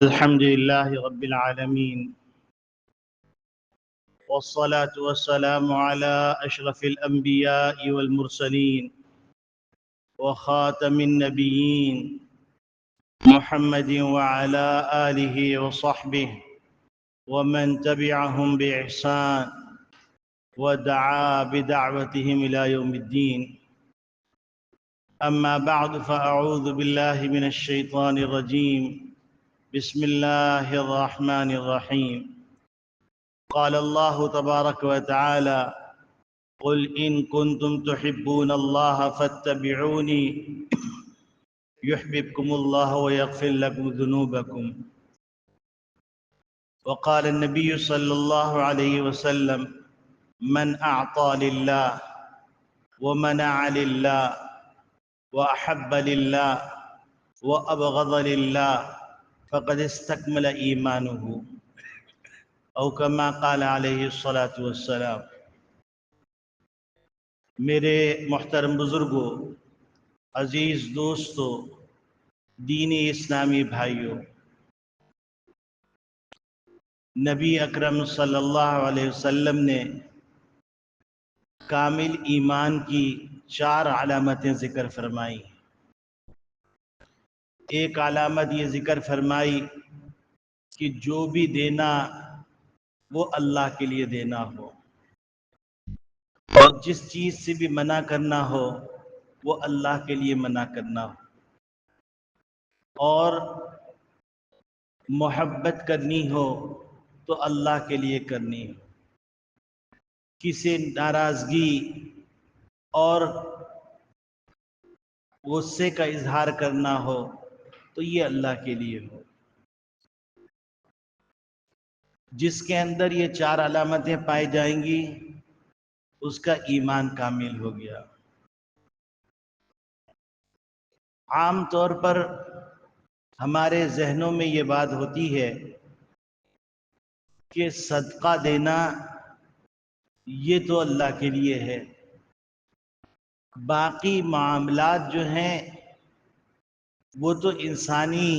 الحمد لله رب العالمين والصلاة والسلام على أشرف الأنبياء والمرسلين وخاتم النبيين محمد وعلى آله وصحبه ومن تبعهم بإحسان ودعا بدعوتهم إلى يوم الدين. أما بعد فأعوذ بالله من الشيطان الرجيم. بسم الله الرحمن الرحيم. قال الله تبارك وتعالى: قل إن كنتم تحبون الله فاتبعوني يحببكم الله ويغفر لكم ذنوبكم. وقال النبي صلى الله عليه وسلم: من أعطى لله ومنع لله وأحب لله وأبغض لله فقد استكمل إيمانه، او كما قال علیہ الصلاۃ والسلام. میرے محترم بزرگوں، عزیز دوستوں، دینی اسلامی بھائیوں، نبی اکرم صلی اللہ علیہ وسلم نے کامل ایمان کی 4 علامتیں ذکر فرمائی. ایک علامت یہ ذکر فرمائی کہ جو بھی دینا وہ اللہ کے لیے دینا ہو، اور جس چیز سے بھی منع کرنا ہو وہ اللہ کے لیے منع کرنا ہو، اور محبت کرنی ہو تو اللہ کے لیے کرنی ہو. کسی ناراضگی اور غصے کا اظہار کرنا ہو تو یہ اللہ کے لیے ہو. جس کے اندر یہ 4 علامتیں پائی جائیں گی اس کا ایمان کامل ہو گیا. عام طور پر ہمارے ذہنوں میں یہ بات ہوتی ہے کہ صدقہ دینا یہ تو اللہ کے لیے ہے، باقی معاملات جو ہیں وہ تو انسانی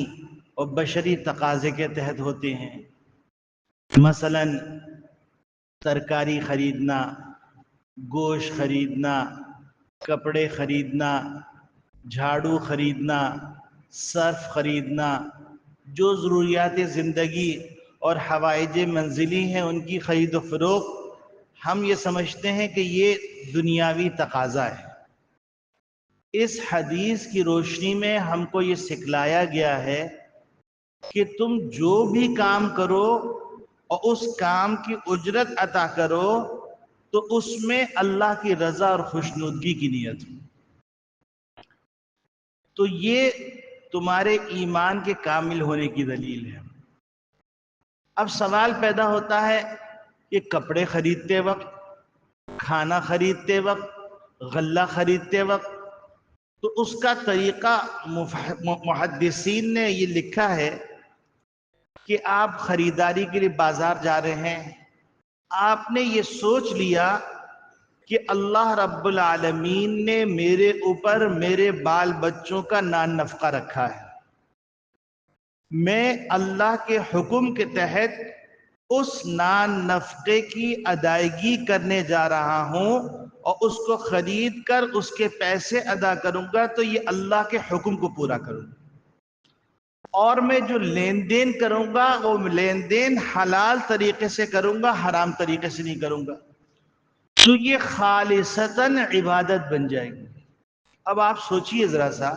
اور بشری تقاضے کے تحت ہوتے ہیں. مثلا ترکاری خریدنا، گوشت خریدنا، کپڑے خریدنا، جھاڑو خریدنا، صرف خریدنا، جو ضروریات زندگی اور حوائج منزلی ہیں ان کی خرید و فروخت، ہم یہ سمجھتے ہیں کہ یہ دنیاوی تقاضا ہے. اس حدیث کی روشنی میں ہم کو یہ سکھلایا گیا ہے کہ تم جو بھی کام کرو اور اس کام کی اجرت عطا کرو تو اس میں اللہ کی رضا اور خوشنودگی کی نیت ہو. تو یہ تمہارے ایمان کے کامل ہونے کی دلیل ہے. اب سوال پیدا ہوتا ہے کہ کپڑے خریدتے وقت، کھانا خریدتے وقت، غلہ خریدتے وقت، تو اس کا طریقہ محدثین نے یہ لکھا ہے کہ آپ خریداری کے لیے بازار جا رہے ہیں، آپ نے یہ سوچ لیا کہ اللہ رب العالمین نے میرے اوپر میرے بال بچوں کا نان نفقہ رکھا ہے، میں اللہ کے حکم کے تحت اس نان نفقے کی ادائیگی کرنے جا رہا ہوں اور اس کو خرید کر اس کے پیسے ادا کروں گا تو یہ اللہ کے حکم کو پورا کروں گا، اور میں جو لین دین کروں گا وہ لین دین حلال طریقے سے کروں گا، حرام طریقے سے نہیں کروں گا. تو یہ خالصتاً عبادت بن جائے گی. اب آپ سوچئے ذرا سا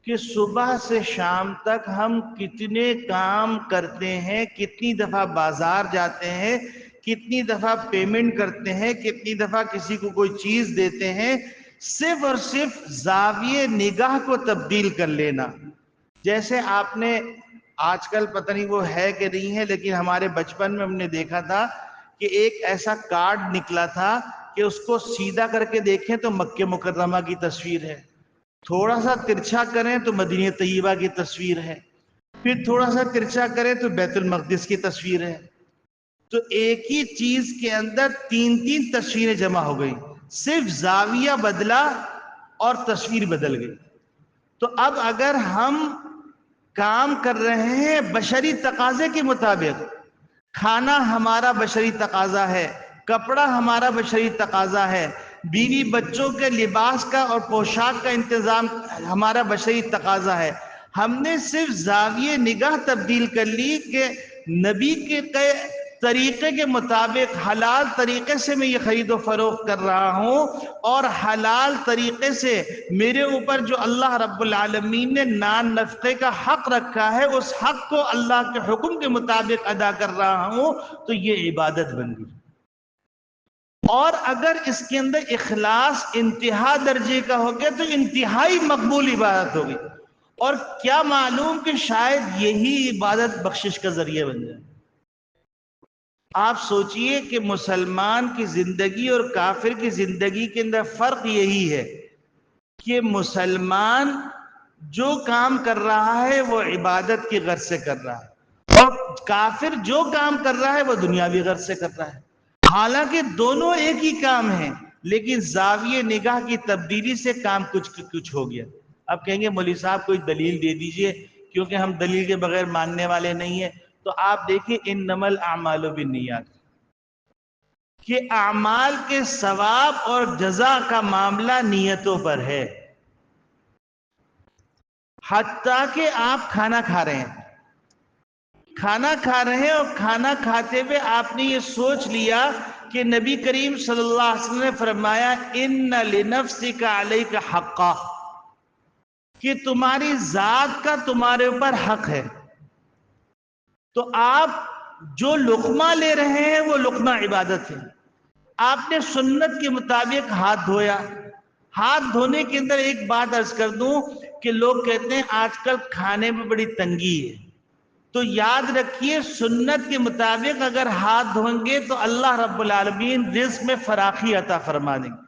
کہ صبح سے شام تک ہم کتنے کام کرتے ہیں، کتنی دفعہ بازار جاتے ہیں، کتنی دفعہ پیمنٹ کرتے ہیں، کتنی دفعہ کسی کو کوئی چیز دیتے ہیں، صرف اور صرف زاویے نگاہ کو تبدیل کر لینا. جیسے آپ نے آج کل پتہ نہیں وہ ہے کہ نہیں ہے، لیکن ہمارے بچپن میں ہم نے دیکھا تھا کہ ایک ایسا کارڈ نکلا تھا کہ اس کو سیدھا کر کے دیکھیں تو مکہ مکرمہ کی تصویر ہے، تھوڑا سا ترچھا کریں تو مدینہ طیبہ کی تصویر ہے، پھر تھوڑا سا ترچھا کریں تو بیت المقدس کی تصویر ہے. تو ایک ہی چیز کے اندر 3 تصویریں جمع ہو گئی، صرف زاویہ بدلا اور تصویر بدل گئی. تو اب اگر ہم کام کر رہے ہیں بشری تقاضے کے مطابق. کھانا ہمارا بشری تقاضا ہے، کپڑا ہمارا بشری تقاضا ہے، بیوی بچوں کے لباس کا اور پوشاک کا انتظام ہمارا بشری تقاضا ہے. ہم نے صرف زاویہ نگاہ تبدیل کر لی کہ نبی کے طریقے کے مطابق حلال طریقے سے میں یہ خرید و فروخت کر رہا ہوں، اور حلال طریقے سے میرے اوپر جو اللہ رب العالمین نے نان نفقے کا حق رکھا ہے اس حق کو اللہ کے حکم کے مطابق ادا کر رہا ہوں، تو یہ عبادت بن گئی. اور اگر اس کے اندر اخلاص انتہا درجے کا ہو گیا تو انتہائی مقبول عبادت ہوگی. اور کیا معلوم کہ شاید یہی عبادت بخشش کا ذریعہ بن جائے. آپ سوچئے کہ مسلمان کی زندگی اور کافر کی زندگی کے اندر فرق یہی ہے کہ مسلمان جو کام کر رہا ہے وہ عبادت کی غرض سے کر رہا ہے، اور کافر جو کام کر رہا ہے وہ دنیاوی غرض سے کر رہا ہے. حالانکہ دونوں ایک ہی کام ہیں، لیکن زاویہ نگاہ کی تبدیلی سے کام کچھ ہو گیا. اب کہیں گے مولوی صاحب کوئی دلیل دے دیجئے، کیونکہ ہم دلیل کے بغیر ماننے والے نہیں ہیں. تو آپ دیکھیں انما الاعمال بالنیات، کہ اعمال کے ثواب اور جزا کا معاملہ نیتوں پر ہے. حتیٰ کہ آپ کھانا کھا رہے ہیں، اور کھانا کھاتے ہوئے آپ نے یہ سوچ لیا کہ نبی کریم صلی اللہ علیہ وسلم نے فرمایا ان لنفسک علیک حقا، کہ تمہاری ذات کا تمہارے اوپر حق ہے. تو آپ جو لقمہ لے رہے ہیں وہ لقمہ عبادت ہے. آپ نے سنت کے مطابق ہاتھ دھویا. ہاتھ دھونے کے اندر ایک بات عرض کر دوں کہ لوگ کہتے ہیں آج کل کھانے میں بڑی تنگی ہے، تو یاد رکھیے سنت کے مطابق اگر ہاتھ دھوئیں گے تو اللہ رب العالمین رزق میں فراخی عطا فرما دیں گے.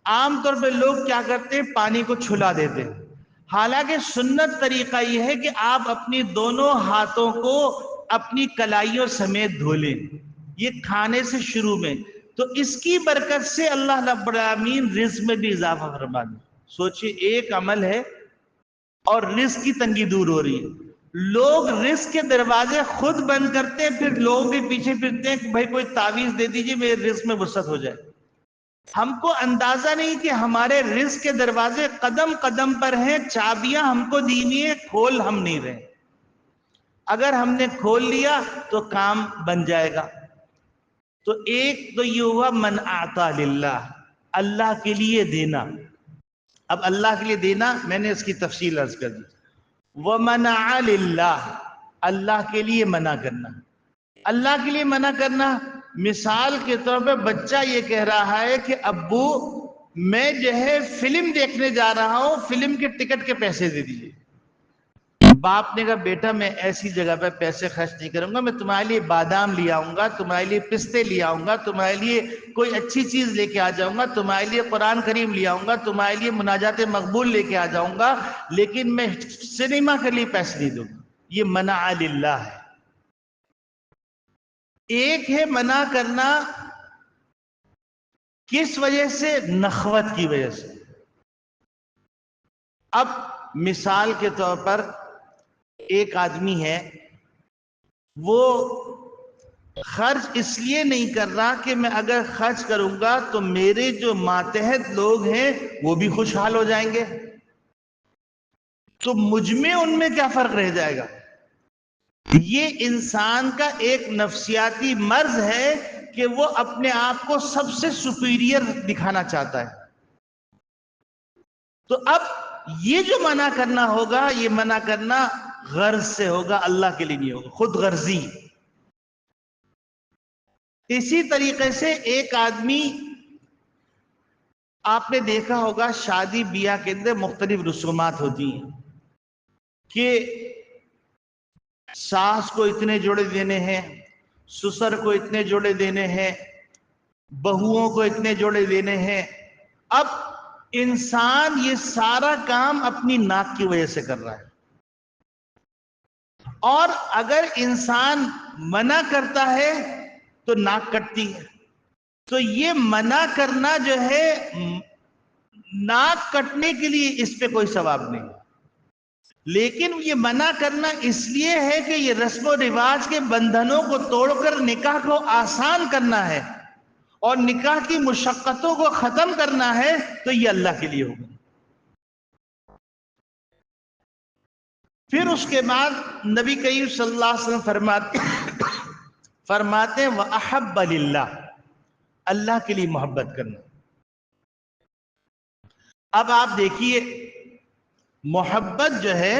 عام طور پہ لوگ کیا کرتے ہیں، پانی کو چھلا دیتے ہیں. حالانکہ سنت طریقہ یہ ہے کہ آپ اپنی دونوں ہاتھوں کو اپنی کلائیوں سمیت دھو لیں، یہ کھانے سے شروع میں. تو اس کی برکت سے اللہ رب العالمین رزق میں بھی اضافہ فرما دیں. سوچئے ایک عمل ہے اور رزق کی تنگی دور ہو رہی ہے. لوگ رزق کے دروازے خود بند کرتے ہیں، پھر لوگوں کے پیچھے پھرتے ہیں کہ بھائی کوئی تعویذ دے دیجئے میرے رزق میں وسعت ہو جائے. ہم کو اندازہ نہیں کہ ہمارے رزق کے دروازے قدم قدم پر ہیں، چابیاں ہم کو دی ہوئی ہیں، کھول ہم نہیں رہے. اگر ہم نے کھول لیا تو کام بن جائے گا. تو ایک تو یہ ہوا من اعطا للہ، اللہ کے لیے دینا. اب اللہ کے لیے دینا میں نے اس کی تفصیل عرض کر دی. وَمَنَعَ لِلَّهِ، اللہ کے لیے منع کرنا. اللہ کے لیے منع کرنا، مثال کے طور پہ بچہ یہ کہہ رہا ہے کہ ابو میں جو ہے فلم دیکھنے جا رہا ہوں، فلم کے ٹکٹ کے پیسے دے دیجئے. باپ نے کہا بیٹا میں ایسی جگہ پہ پیسے خرچ نہیں کروں گا، میں تمہارے لیے بادام لے آؤں گا، تمہارے لیے پستے لے آؤں گا، تمہارے لیے کوئی اچھی چیز لے کے آ جاؤں گا، تمہارے لیے قرآن کریم لے آؤں گا، تمہارے لیے مناجات مقبول لے کے آ جاؤں گا، لیکن میں سنیما کے لیے پیسے نہیں دوں گا. یہ منع للہ ہے. ایک ہے منع کرنا کس وجہ سے، نخوت کی وجہ سے. اب مثال کے طور پر ایک آدمی ہے، وہ خرچ اس لیے نہیں کر رہا کہ میں اگر خرچ کروں گا تو میرے جو ماتحت لوگ ہیں وہ بھی خوشحال ہو جائیں گے، تو مجھ میں ان میں کیا فرق رہ جائے گا. یہ انسان کا ایک نفسیاتی مرض ہے کہ وہ اپنے آپ کو سب سے سپیریئر دکھانا چاہتا ہے. تو اب یہ جو منع کرنا ہوگا، یہ منع کرنا غرض سے ہوگا، اللہ کے لیے نہیں ہوگا، خود غرضی. اسی طریقے سے ایک آدمی، آپ نے دیکھا ہوگا شادی بیاہ کے اندر مختلف رسومات ہوتی ہیں کہ ساس کو اتنے جوڑے دینے ہیں، سسر کو اتنے جوڑے دینے ہیں، بہوؤں کو اتنے جوڑے دینے ہیں. اب انسان یہ سارا کام اپنی ناک کی وجہ سے کر رہا ہے، اور اگر انسان منع کرتا ہے تو ناک کٹتی ہے. تو یہ منع کرنا جو ہے، ناک کٹنے کے لیے اس پہ کوئی ثواب نہیں. لیکن یہ منع کرنا اس لیے ہے کہ یہ رسم و رواج کے بندھنوں کو توڑ کر نکاح کو آسان کرنا ہے اور نکاح کی مشقتوں کو ختم کرنا ہے، تو یہ اللہ کے لیے ہوگا۔ پھر اس کے بعد نبی کریم صلی اللہ علیہ وسلم فرماتے ہیں وَأَحَبَّ لِلَّهِ، اللہ کے لیے محبت کرنا۔ اب آپ دیکھیے، محبت جو ہے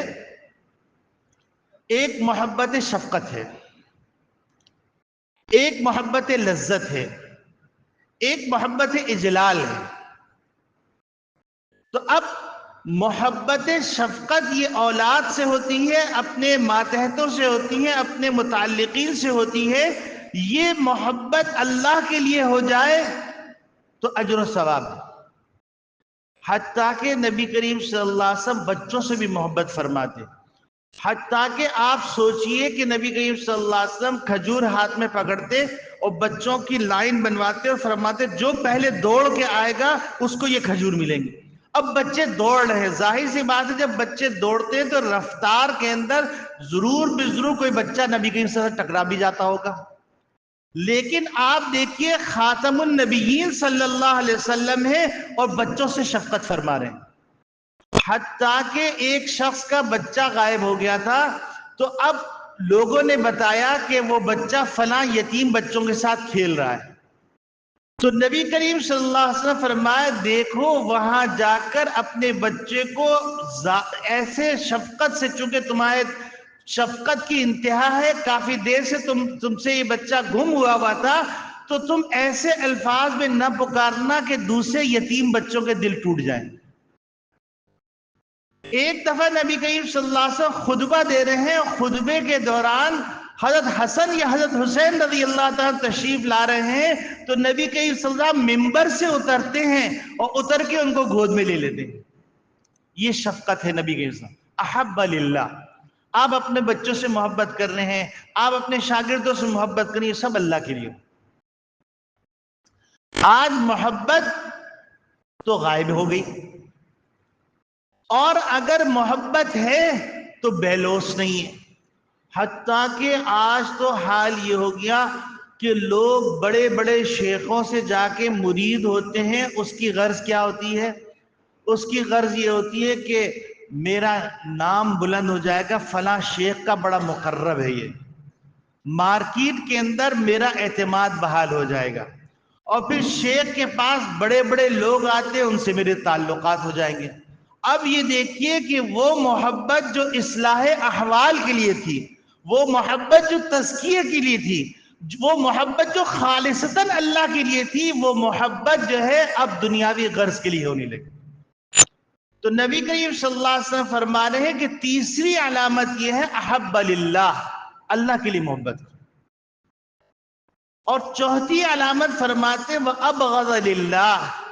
ایک محبت شفقت ہے، ایک محبت لذت ہے، ایک محبت اجلال ہے۔ تو اب محبت شفقت یہ اولاد سے ہوتی ہے، اپنے ماتحتوں سے ہوتی ہے، اپنے متعلقین سے ہوتی ہے۔ یہ محبت اللہ کے لیے ہو جائے تو اجر و ثواب ہے۔ حتیٰ کہ نبی کریم صلی اللہ علیہ وسلم بچوں سے بھی محبت فرماتے، حتیٰ کہ آپ سوچئے کہ نبی کریم صلی اللہ علیہ وسلم کھجور ہاتھ میں پکڑتے اور بچوں کی لائن بنواتے اور فرماتے جو پہلے دوڑ کے آئے گا اس کو یہ کھجور ملیں گے۔ اب بچے دوڑ رہے ہیں، ظاہر سی بات ہے جب بچے دوڑتے ہیں تو رفتار کے اندر ضرور کوئی بچہ نبی کریم صلی اللہ علیہ وسلم ٹکرا بھی جاتا ہوگا، لیکن آپ دیکھیے خاتم النبیین صلی اللہ علیہ وسلم ہے اور بچوں سے شفقت فرما رہے ہیں۔ حتیٰ کہ ایک شخص کا بچہ غائب ہو گیا تھا، تو اب لوگوں نے بتایا کہ وہ بچہ فلاں یتیم بچوں کے ساتھ کھیل رہا ہے۔ تو نبی کریم صلی اللہ علیہ وسلم فرمایا دیکھو وہاں جا کر اپنے بچے کو ایسے شفقت سے، چونکہ تمہارے شفقت کی انتہا ہے، کافی دیر سے تم سے یہ بچہ گم ہوا تھا، تو تم ایسے الفاظ میں نہ پکارنا کہ دوسرے یتیم بچوں کے دل ٹوٹ جائیں۔ ایک دفعہ نبی کریم صلی اللہ علیہ وسلم خطبہ دے رہے ہیں، خطبے کے دوران حضرت حسن یا حضرت حسین رضی اللہ تعالیٰ تشریف لا رہے ہیں، تو نبی کریم صلی اللہ علیہ وسلم ممبر سے اترتے ہیں اور اتر کے ان کو گود میں لے لیتے ہیں۔ یہ شفقت ہے نبی کریم صلی اللہ علیہ وسلم۔ احب للہ، آپ اپنے بچوں سے محبت کر رہے ہیں، آپ اپنے شاگردوں سے محبت کریں، یہ سب اللہ کے لیے۔ آج محبت تو غائب ہو گئی، اور اگر محبت ہے تو بے لوث نہیں ہے۔ حتیٰ کہ آج تو حال یہ ہو گیا کہ لوگ بڑے بڑے شیخوں سے جا کے مرید ہوتے ہیں، اس کی غرض کیا ہوتی ہے؟ اس کی غرض یہ ہوتی ہے کہ میرا نام بلند ہو جائے گا، فلاں شیخ کا بڑا مقرب ہے، یہ مارکیٹ کے اندر میرا اعتماد بحال ہو جائے گا، اور پھر شیخ کے پاس بڑے بڑے لوگ آتے ہیں، ان سے میرے تعلقات ہو جائیں گے۔ اب یہ دیکھیے کہ وہ محبت جو اصلاح احوال کے لیے تھی، وہ محبت جو تزکیے کے لیے تھی، وہ محبت جو خالصتاً اللہ کے لیے تھی، وہ محبت جو ہے اب دنیاوی غرض کے لیے ہونے لگی۔ تو نبی کریم صلی اللہ علیہ وسلم فرما رہے ہیں کہ تیسری علامت یہ ہے احب للہ، اللہ کے لیے محبت۔ اور چوتھی علامت فرماتے ہیں وَأَبْغَضَ لِلَّهِ،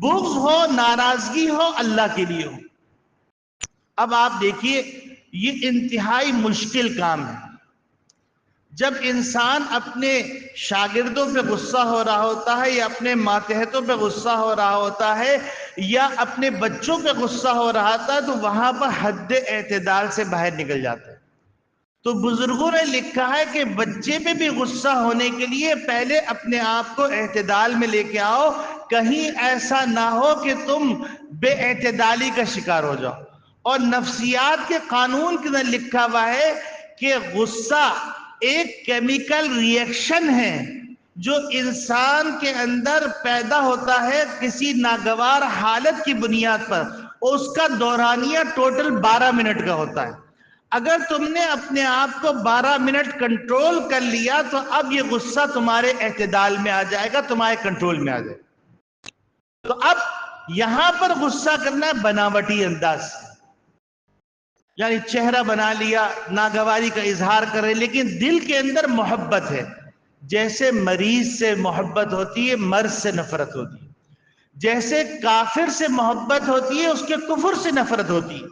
بغض ہو، ناراضگی ہو، اللہ کے لیے ہو۔ اب آپ دیکھیے یہ انتہائی مشکل کام ہے۔ جب انسان اپنے شاگردوں پہ غصہ ہو رہا ہوتا ہے، یا اپنے ماتحتوں پہ غصہ ہو رہا ہوتا ہے، یا اپنے بچوں پہ غصہ ہو رہا تھا، تو وہاں پر حد اعتدال سے باہر نکل جاتا ہے۔ تو بزرگوں نے لکھا ہے کہ بچے پہ بھی غصہ ہونے کے لیے پہلے اپنے آپ کو اعتدال میں لے کے آؤ، کہیں ایسا نہ ہو کہ تم بے اعتدالی کا شکار ہو جاؤ۔ اور نفسیات کے قانون کے اندر لکھا ہوا ہے کہ غصہ ایک کیمیکل ری ایکشن ہے جو انسان کے اندر پیدا ہوتا ہے کسی ناگوار حالت کی بنیاد پر، اور اس کا دورانیہ ٹوٹل 12 منٹ کا ہوتا ہے۔ اگر تم نے اپنے آپ کو 12 منٹ کنٹرول کر لیا تو اب یہ غصہ تمہارے اعتدال میں آ جائے گا، تمہارے کنٹرول میں آ جائے گا۔ تو اب یہاں پر غصہ کرنا ہے بناوٹی انداز سے، یعنی چہرہ بنا لیا، ناگواری کا اظہار کر رہے، لیکن دل کے اندر محبت ہے۔ جیسے مریض سے محبت ہوتی ہے، مرض سے نفرت ہوتی ہے۔ جیسے کافر سے محبت ہوتی ہے، اس کے کفر سے نفرت ہوتی ہے۔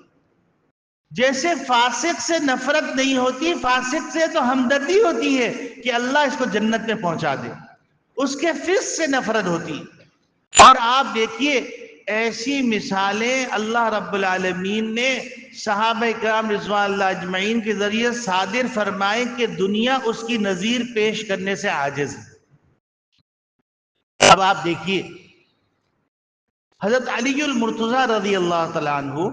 جیسے فاسق سے نفرت نہیں ہوتی، فاسق سے تو ہمدردی ہوتی ہے کہ اللہ اس کو جنت میں پہنچا دے، اس کے فسق سے نفرت ہوتی۔ اور آپ دیکھیے ایسی مثالیں اللہ رب العالمین نے صحابہ کرام رضوان اللہ اجمعین کے ذریعے صادر فرمائے کہ دنیا اس کی نظیر پیش کرنے سے عاجز ہے۔ اب آپ دیکھیے، حضرت علی المرتضیٰ رضی اللہ تعالیٰ عنہ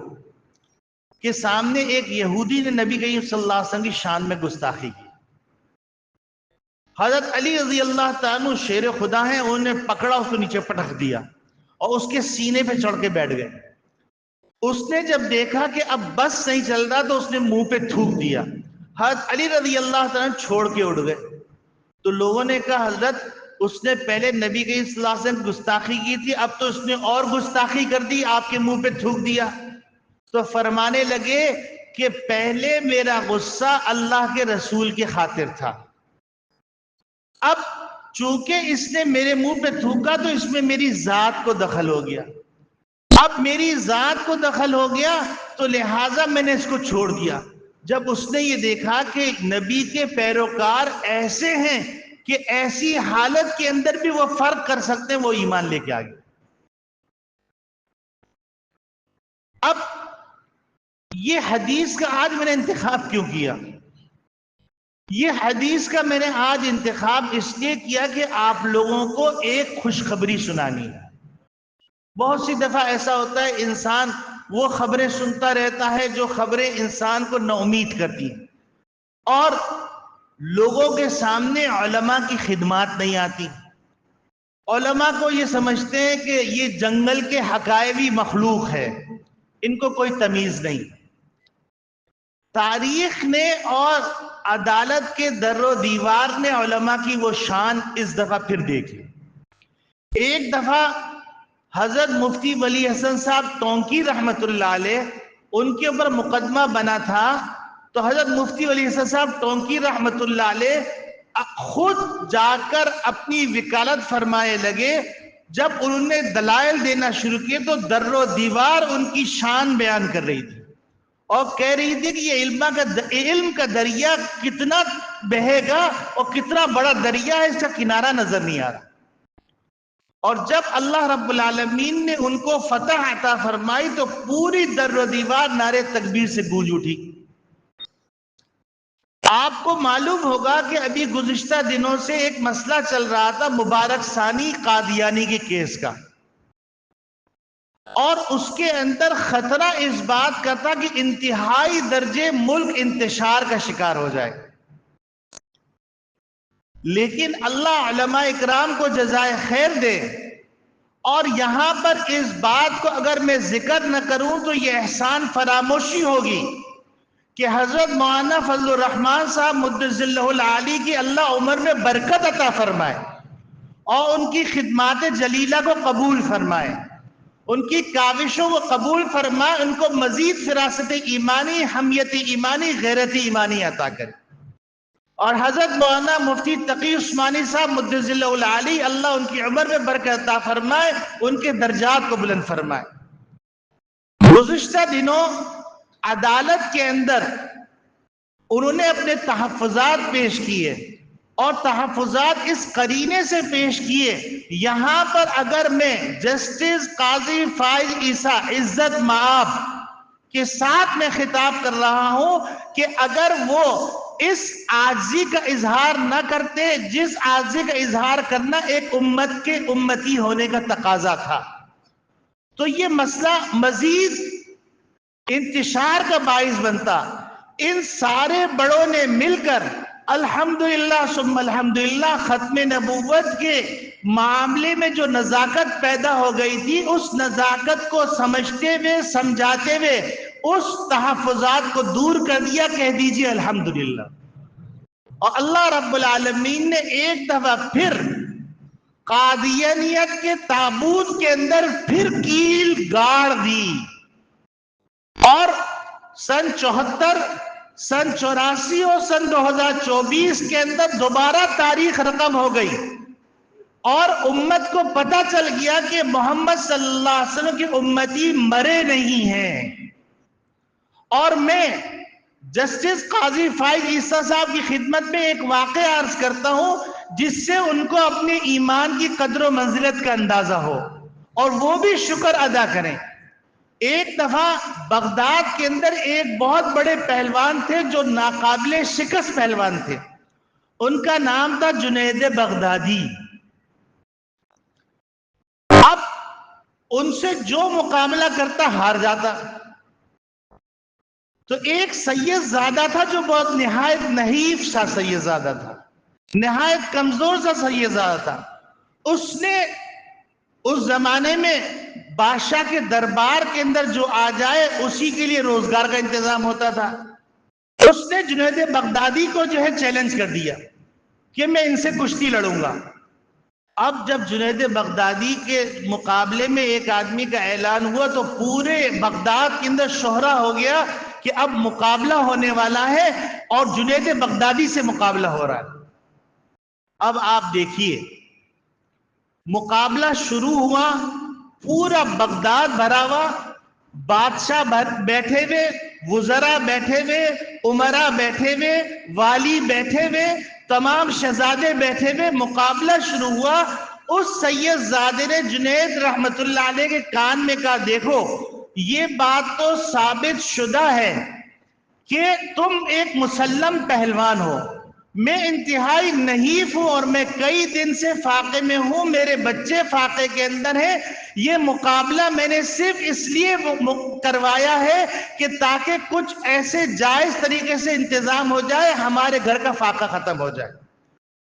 کے سامنے ایک یہودی نے نبی کریم صلی اللہ علیہ وسلم کی شان میں گستاخی کی۔ حضرت علی رضی اللہ تعالیٰ عنہ شیر خدا ہیں، انہوں نے پکڑا، اس کو نیچے پٹک دیا اور اس کے سینے پہ چڑھ کے بیٹھ گئے۔ اس نے جب دیکھا کہ اب بس نہیں چل رہا تو اس نے منہ پہ تھوک دیا۔ حضرت علی رضی اللہ تعالیٰ عنہ چھوڑ کے اٹھ گئے تو لوگوں نے کہا حضرت اس نے پہلے نبی کریم صلی اللہ علیہ وسلم گستاخی کی تھی، اب تو اس نے اور گستاخی کر دی، آپ کے منہ پہ تھوک دیا۔ تو فرمانے لگے کہ پہلے میرا غصہ اللہ کے رسول کی خاطر تھا، اب چونکہ اس نے میرے منہ پہ تھوکا تو اس میں میری ذات کو دخل ہو گیا، اب میری ذات کو دخل ہو گیا تو لہٰذا میں نے اس کو چھوڑ دیا۔ جب اس نے یہ دیکھا کہ نبی کے پیروکار ایسے ہیں کہ ایسی حالت کے اندر بھی وہ فرق کر سکتے ہیں، وہ ایمان لے کے آ گئے۔ اب یہ حدیث کا آج میں نے انتخاب کیوں کیا؟ یہ حدیث کا میں نے آج انتخاب اس لیے کیا کہ آپ لوگوں کو ایک خوشخبری سنانی ہے۔ بہت سی دفعہ ایسا ہوتا ہے انسان وہ خبریں سنتا رہتا ہے جو خبریں انسان کو نا امید کرتی ہیں، اور لوگوں کے سامنے علماء کی خدمات نہیں آتی۔ علماء کو یہ سمجھتے ہیں کہ یہ جنگل کے حقائبی مخلوق ہے، ان کو کوئی تمیز نہیں۔ تاریخ نے اور عدالت کے در و دیوار نے علماء کی وہ شان اس دفعہ پھر دیکھی۔ ایک دفعہ حضرت مفتی ولی حسن صاحب ٹونکی رحمت اللہ علیہ، ان کے اوپر مقدمہ بنا تھا، تو حضرت مفتی ولی حسن صاحب ٹونکی رحمت اللہ علیہ خود جا کر اپنی وکالت فرمائے لگے۔ جب انہوں نے دلائل دینا شروع کیے تو در و دیوار ان کی شان بیان کر رہی تھی اور کہہ رہی تھی کہ یہ علم کا دریا کتنا بہے گا اور کتنا بڑا دریا ہے، اس کا کنارہ نظر نہیں آ رہا۔ اور جب اللہ رب العالمین نے ان کو فتح عطا فرمائی تو پوری در و دیوار نعرے تکبیر سے گونج اٹھی۔ آپ کو معلوم ہوگا کہ ابھی گزشتہ دنوں سے ایک مسئلہ چل رہا تھا مبارک ثانی قادیانی کے کیس کا، اور اس کے اندر خطرہ اس بات کا تھا کہ انتہائی درجے ملک انتشار کا شکار ہو جائے، لیکن اللہ علماء اکرام کو جزائے خیر دے۔ اور یہاں پر اس بات کو اگر میں ذکر نہ کروں تو یہ احسان فراموشی ہوگی کہ حضرت مولانا فضل الرحمان صاحب مدثر اللہ العالی کی اللہ عمر میں برکت عطا فرمائے اور ان کی خدمات جلیلہ کو قبول فرمائے، ان کی کاوشوں کو قبول فرمائے، ان کو مزید فراست ایمانی، حمیت ایمانی، غیرت ایمانی عطا کرے۔ اور حضرت مولانا مفتی تقی عثمانی صاحب مدثر اللہ العالی، اللہ ان کی عمر میں برکت عطا فرمائے، ان کے درجات کو بلند فرمائے۔ گزشتہ دنوں عدالت کے اندر انہوں نے اپنے تحفظات پیش کیے، اور تحفظات اس قرینے سے پیش کیے، یہاں پر اگر میں جسٹس قاضی فائز عیسیٰ عزت مآب کے ساتھ میں خطاب کر رہا ہوں کہ اگر وہ اس عاجزی کا اظہار نہ کرتے جس عاجزی کا اظہار کرنا ایک امت کے امتی ہونے کا تقاضا تھا، تو یہ مسئلہ مزید انتشار کا باعث بنتا۔ ان سارے بڑوں نے مل کر الحمدللہ ثم الحمدللہ ختم نبوت کے معاملے میں جو نزاکت پیدا ہو گئی تھی، اس نزاکت کو سمجھتے ہوئے سمجھاتے ہوئے اس تحفظات کو دور کر دیا۔ کہہ دیجئے الحمدللہ۔ اور اللہ رب العالمین نے ایک دفعہ پھر قادیانیت کے تابوت کے اندر پھر کیل گاڑ دی، اور سن 74، سن 84 اور سن 2024 کے اندر دوبارہ تاریخ رقم ہو گئی، اور امت کو پتہ چل گیا کہ محمد صلی اللہ علیہ وسلم کی امتی مرے نہیں ہیں۔ اور میں جسٹس قاضی فائز عیسیٰ صاحب کی خدمت میں ایک واقعہ عرض کرتا ہوں جس سے ان کو اپنے ایمان کی قدر و منزلت کا اندازہ ہو۔ اور وہ بھی شکر ادا کریں. ایک دفعہ بغداد کے اندر ایک بہت بڑے پہلوان تھے جو ناقابل شکست پہلوان تھے. ان کا نام تھا جنید بغدادی. اب ان سے جو مقابلہ کرتا ہار جاتا. تو ایک سید زادہ تھا جو بہت نہایت نحیف سا سید زادہ تھا, نہایت کمزور سا سید زادہ تھا. اس نے اس زمانے میں بادشاہ کے دربار کے اندر جو آ جائے اسی کے لیے روزگار کا انتظام ہوتا تھا. اس نے جنید بغدادی کو جو ہے چیلنج کر دیا کہ میں ان سے کشتی لڑوں گا. اب جب جنید بغدادی کے مقابلے میں ایک آدمی کا اعلان ہوا تو پورے بغداد کے اندر شہرہ ہو گیا کہ اب مقابلہ ہونے والا ہے اور جنید بغدادی سے مقابلہ ہو رہا ہے. اب آپ دیکھیے, مقابلہ شروع ہوا, پورا بغداد بھرا ہوا, بادشاہ بیٹھے ہوئے, وزراء بیٹھے ہوئے, امراء بیٹھے ہوئے, والی بیٹھے ہوئے, تمام شہزادے بیٹھے ہوئے. مقابلہ شروع ہوا. اس سید زادے نے جنید رحمت اللہ علیہ کے کان میں کہا, دیکھو یہ بات تو ثابت شدہ ہے کہ تم ایک مسلم پہلوان ہو, میں انتہائی نحیف ہوں اور میں کئی دن سے فاقے میں ہوں, میرے بچے فاقے کے اندر ہیں. یہ مقابلہ میں نے صرف اس لیے کروایا ہے کہ تاکہ کچھ ایسے جائز طریقے سے انتظام ہو جائے, ہمارے گھر کا فاقہ ختم ہو جائے.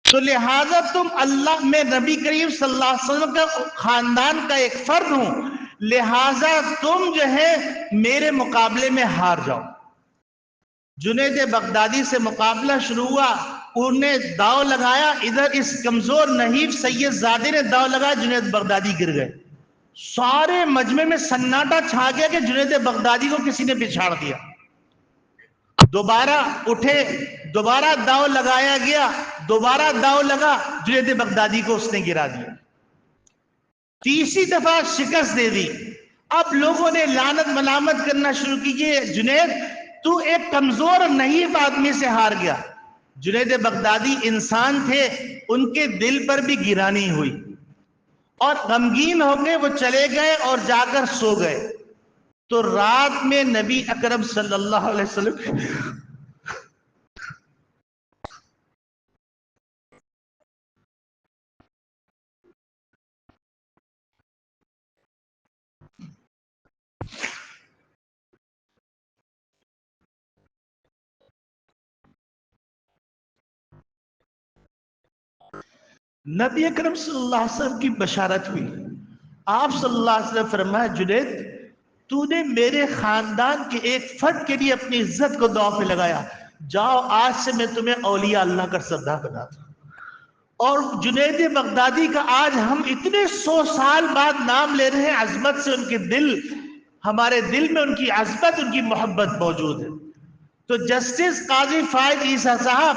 تو لہٰذا تم اللہ, میں نبی کریم صلی اللہ علیہ وسلم کا خاندان کا ایک فرد ہوں, لہٰذا تم جو ہے میرے مقابلے میں ہار جاؤ. جنید بغدادی سے مقابلہ شروع ہوا. انہوں نے داؤ لگایا, ادھر اس کمزور نحیف سید زادے نے داؤ لگایا, جنید بغدادی گر گئے. سارے مجمع میں سناٹا چھا گیا کہ جنید بغدادی کو کسی نے پچھاڑ دیا. دوبارہ اٹھے, دوبارہ داؤ لگایا گیا, دوبارہ داؤ لگا, جنید بغدادی کو اس نے گرا دیا. تیسری دفعہ شکست دے دی. اب لوگوں نے لعنت ملامت کرنا شروع کی کہ جنید تو ایک کمزور نحیف آدمی سے ہار گیا. جنید بغدادی انسان تھے, ان کے دل پر بھی گرانی ہوئی اور غمگین ہو کے وہ چلے گئے اور جا کر سو گئے. تو رات میں نبی اکرم صلی اللہ علیہ وسلم نبی اکرم صلی اللہ علیہ وسلم کی بشارت ہوئی. آپ صلی اللہ علیہ وسلم فرمایا, جنید تو نے میرے خاندان کے ایک فرد کے لیے اپنی عزت کو داؤ پہ لگایا, جاؤ آج سے میں تمہیں اولیاء اللہ کا سردار بناتا ہوں. اور جنید بغدادی کا آج ہم اتنے 100 سال بعد نام لے رہے ہیں, عظمت سے ان کے دل, ہمارے دل میں ان کی عظمت, ان کی محبت موجود ہے. تو جسٹس قاضی فائد عیسیٰ صاحب,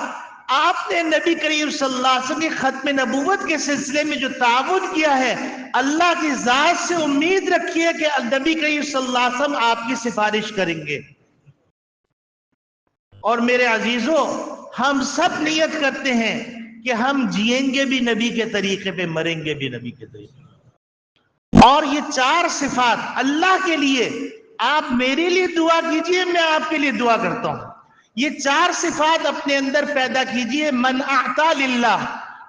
آپ نے نبی کریم صلی اللہ علیہ وسلم کی ختم نبوت کے سلسلے میں جو تعاون کیا ہے, اللہ کی ذات سے امید رکھیے کہ نبی کریم صلی اللہ علیہ وسلم آپ کی سفارش کریں گے. اور میرے عزیزوں, ہم سب نیت کرتے ہیں کہ ہم جئیں گے بھی نبی کے طریقے پہ, مریں گے بھی نبی کے طریقے پہ. اور یہ 4 صفات اللہ کے لیے, آپ میرے لیے دعا کیجئے, میں آپ کے لیے دعا کرتا ہوں. یہ 4 صفات اپنے اندر پیدا کیجئے. من اعطا للہ,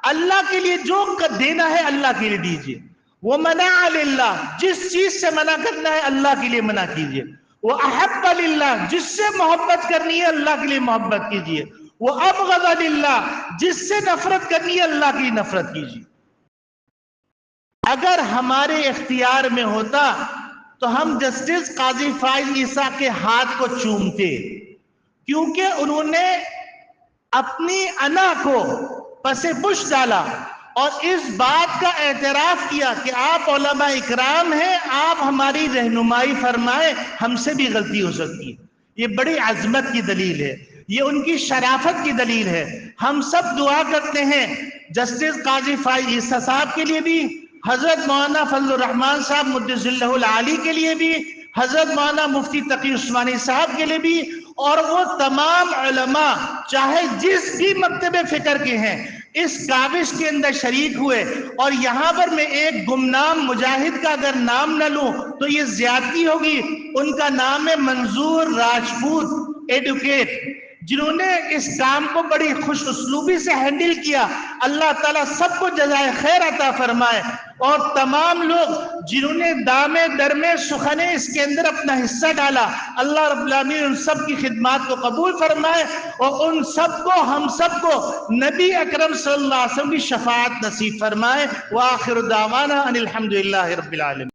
اللہ کے لیے جو دینا ہے اللہ کے لیے دیجئے. وہ منع للہ, جس چیز سے منع کرنا ہے اللہ کے لیے منع کیجئے. وہ احب للہ, جس سے محبت کرنی ہے اللہ کے لیے محبت کیجئے. وہ ابغض للہ, جس سے نفرت کرنی ہے اللہ کی نفرت کیجئے. اگر ہمارے اختیار میں ہوتا تو ہم جسٹس قاضی فائز عیسیٰ کے ہاتھ کو چومتے, کیونکہ انہوں نے اپنی انا کو پس پش ڈالا اور اس بات کا اعتراف کیا کہ آپ علماء اکرام ہیں, آپ ہماری رہنمائی فرمائیں, ہم سے بھی غلطی ہو سکتی ہے. یہ بڑی عظمت کی دلیل ہے, یہ ان کی شرافت کی دلیل ہے. ہم سب دعا کرتے ہیں جسٹس قاضی فائز عیسیٰ صاحب کے لیے بھی, حضرت مولانا فضل الرحمان صاحب مدثر اللہ العالی کے لیے بھی, حضرت مولانا مفتی تقی عثمانی صاحب کے لیے بھی, اور وہ تمام علماء چاہے جس بھی مکتب فکر کے ہیں, اس کاوش کے اندر شریک ہوئے، اور یہاں پر میں ایک گمنام مجاہد کا اگر نام نہ لوں تو یہ زیادتی ہوگی. ان کا نام ہے منظور راجپوت ایڈوکیٹ، جنہوں نے اس کام کو بڑی خوش اسلوبی سے ہینڈل کیا. اللہ تعالیٰ سب کو جزائے خیر عطا فرمائے، اور تمام لوگ جنہوں نے دامے درمے سخنے اس کے اندر اپنا حصہ ڈالا، اللہ رب العالمین ان سب کی خدمات کو قبول فرمائے، اور ان سب کو، ہم سب کو نبی اکرم صلی اللہ علیہ وسلم کی شفاعت نصیب فرمائے. وآخر دعوانا ان الحمدللہ رب العالمین.